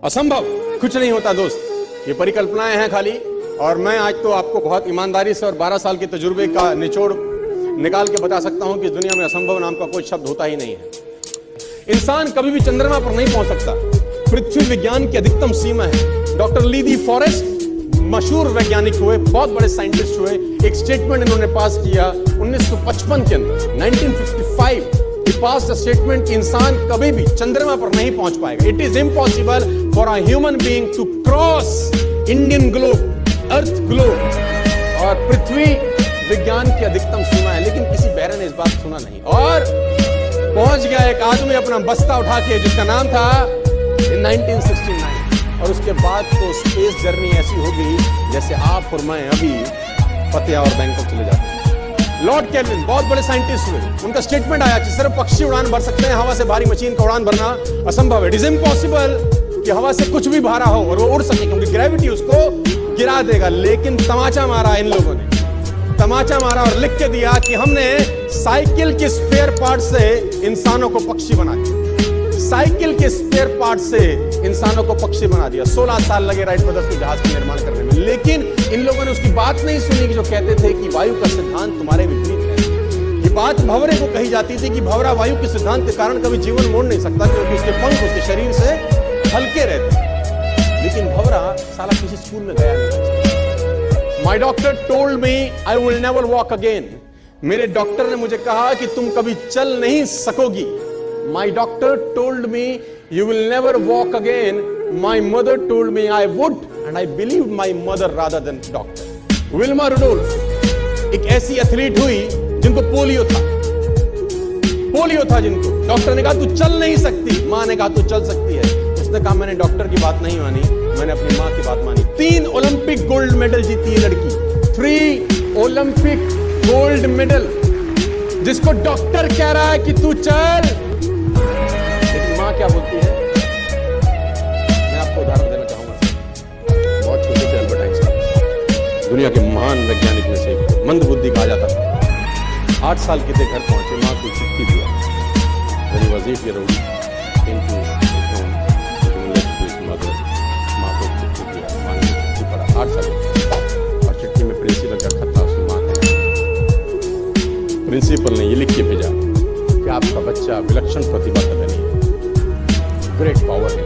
असंभव कुछ नहीं होता दोस्त, ये परिकल्पनाएं हैं खाली। और मैं आज तो आपको बहुत ईमानदारी से और 12 साल के तजुर्बे का निचोड़ निकाल के बता सकता हूं कि इस दुनिया में असंभव नाम का कोई शब्द होता ही नहीं है। इंसान कभी भी चंद्रमा पर नहीं पहुंच सकता, पृथ्वी विज्ञान की अधिकतम सीमा है। डॉक्टर ली दी फॉरेस्ट मशहूर वैज्ञानिक हुए, बहुत बड़े साइंटिस्ट हुए। एक स्टेटमेंट इन्होंने पास किया 1955 के अंदर, 1955 पास स्टेटमेंट कि इंसान कभी भी चंद्रमा पर नहीं पहुंच पाएगा। It is impossible for a human being to cross Indian globe, earth globe. और पृथ्वी विज्ञान की अधिकतम सीमा है, लेकिन किसी बहरे ने इस बात सुना नहीं। और पहुंच गया एक आदमी अपना बस्ता उठा के, जिसका नाम था 1969। और उसके बाद तो स्पेस जर्नी ऐसी हो गई जैसे आप और मैं अभी पतिया और बैंकॉक चले जाते हैं। लॉर्ड केल्विन बहुत बड़े साइंटिस्ट हुए, उनका स्टेटमेंट आया कि सिर्फ पक्षी उड़ान भर सकते हैं, हवा से भारी मशीन का उड़ान भरना असंभव है। इट इज इम्पॉसिबल कि हवा से कुछ भी भारा हो और वो उड़ सके, क्योंकि ग्रेविटी उसको गिरा देगा। लेकिन तमाचा मारा इन लोगों ने, तमाचा मारा और लिख के दिया कि हमने साइकिल के स्पेयर पार्ट से इंसानों को पक्षी बना दिया। साइकिल के स्पेयर पार्ट से इंसानों को पक्षी बना दिया। 16 साल लगे राइट ब्रदर्स को जहाज का निर्माण करने में, लेकिन इन लोगों ने उसकी बात नहीं सुनी कि जो कहते थे कि वायु का सिद्धांत तुम्हारे विपरीत है। ये बात भंवरे को कही जाती थी कि भंवरा वायु के सिद्धांत के कारण कभी जीवन मोड़ नहीं सकता, क्योंकि उसके पंख उसके शरीर से हल्के रहते हैं। लेकिन भंवरा साला किसी स्कूल में गया नहीं। माई doctor told me I will never walk again. मेरे डॉक्टर ने मुझे कहा कि तुम कभी चल नहीं सकोगी। My doctor told me you will never walk again. My mother told me I would, and I believed my mother rather than doctor. Wilma Rudolph एक ऐसी एथलीट हुई जिनको पोलियो था, जिनको डॉक्टर ने कहा तू चल नहीं सकती, मां ने कहा तू चल सकती है। उसने कहा मैंने डॉक्टर की बात नहीं मानी, मैंने अपनी मां की बात मानी। 3 ओलंपिक गोल्ड मेडल जीती है लड़की, 3 ओलंपिक गोल्ड मेडल, जिसको डॉक्टर कह रहा है कि तू चल। क्या बोलती है? मैं आपको उदाहरण देना चाहूंगा। बहुत छोटे थे अल्बर्ट आइंस्टाइन, दुनिया के महान वैज्ञानिक में से, मंद बुद्धि कहा जाता था। 8 साल के थे, घर पहुंचे, मां को चिट्ठी दिया। When he was 8 years old, came to his home, left to his mother. मां को चिट्ठी दिया, मां ने चिट्ठी पढ़ा। 8 साल और चिट्ठी में प्रिंसिपल का खत था, उसकी मां ने, प्रिंसिपल ने ये लिख के भेजा कि आपका बच्चा विलक्षण प्रतिभा का धनी है, ग्रेट पावर है,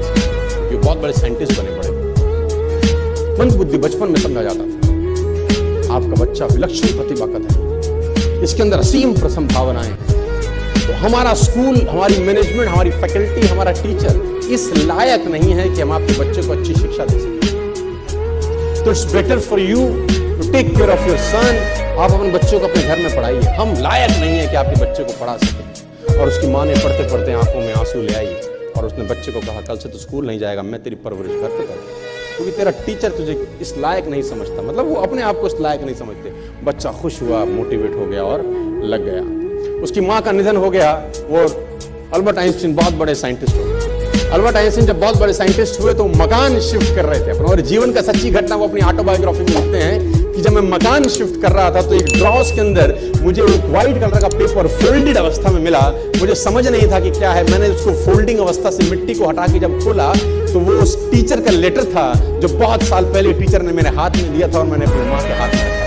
ये बहुत बड़े साइंटिस्ट बने पड़े। मंद बुद्धि बचपन में समझा जाता था, आपका बच्चा विलक्षण प्रतिभा का धनी, इसके अंदर असीम संभावनाएं हैं। तो हमारा स्कूल, हमारी मैनेजमेंट, हमारी फैकल्टी, हमारा टीचर इस लायक नहीं है कि हम आपके बच्चे को अच्छी शिक्षा दे सकें। तो it's better for you to take care of your son. आप अपने बच्चों को अपने घर में पढ़ाइए, हम लायक नहीं है कि आपके बच्चे को पढ़ा सकें। और उसकी माँ ने पढ़ते पढ़ते आंखों में आंसू ले आई और उसने बच्चे को कहा कल से तो स्कूल नहीं जाएगा, मैं तेरी परवरिश घर पे करूंगा, क्योंकि तेरा टीचर तुझे इस लायक नहीं समझता। मतलब वो अपने आप को इस लायक नहीं समझते। बच्चा खुश हुआ, मोटिवेट हो गया और लग गया। उसकी माँ का निधन हो गया। वो अल्बर्ट आइंस्टीन बहुत बड़े साइंटिस्ट हो गए। अल्बर्ट आइंस्टीन जब बहुत बड़े साइंटिस्ट हुए तो मकान शिफ्ट कर रहे थे अपना, और जीवन का सच्ची घटना वो अपनी ऑटोबायोग्राफी में लिखते हैं कि जब मैं मकान शिफ्ट कर रहा था तो एक ड्रॉस के अंदर मुझे एक व्हाइट कलर का पेपर फोल्डेड अवस्था में मिला। मुझे समझ नहीं था कि क्या है। मैंने उसको फोल्डिंग अवस्था से मिट्टी को हटा के जब खोला तो वो उस टीचर का लेटर था जो बहुत साल पहले टीचर ने मेरे हाथ में दिया था और मैंने अपनी माँ के हाथ में रखा।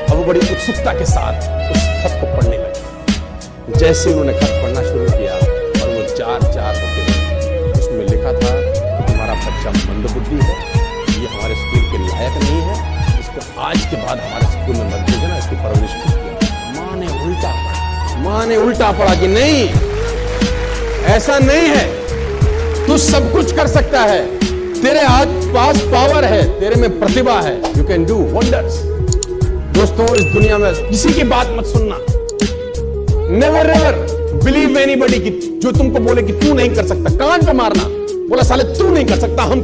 अब वो बड़ी उत्सुकता के साथ उस खत को पढ़ने लगे। जैसे उन्होंने खत पढ़ना शुरू किया और वो 4 होकर उसमें लिखा था कि तुम्हारा बच्चा मंदबुद्धि है, ये हमारे स्कूल के लायक नहीं है, आज के बाद हमारे स्कूल में मत भेजना, इसकी परवरिश किया। मां ने उल्टा पढ़ा, मां ने उल्टा पढ़ा कि नहीं, ऐसा नहीं है, तू सब कुछ कर सकता है, तेरे हाथ पास पावर है, तेरे में प्रतिभा है, यू कैन डू वंडर्स। दोस्तों, इस दुनिया में किसी की बात मत सुनना। नेवर एवर बिलीव एनीबॉडी कि जो तुमको बोले कि तू नहीं कर सकता, कान पे मारना, बोला साले तू नहीं कर सकता, हम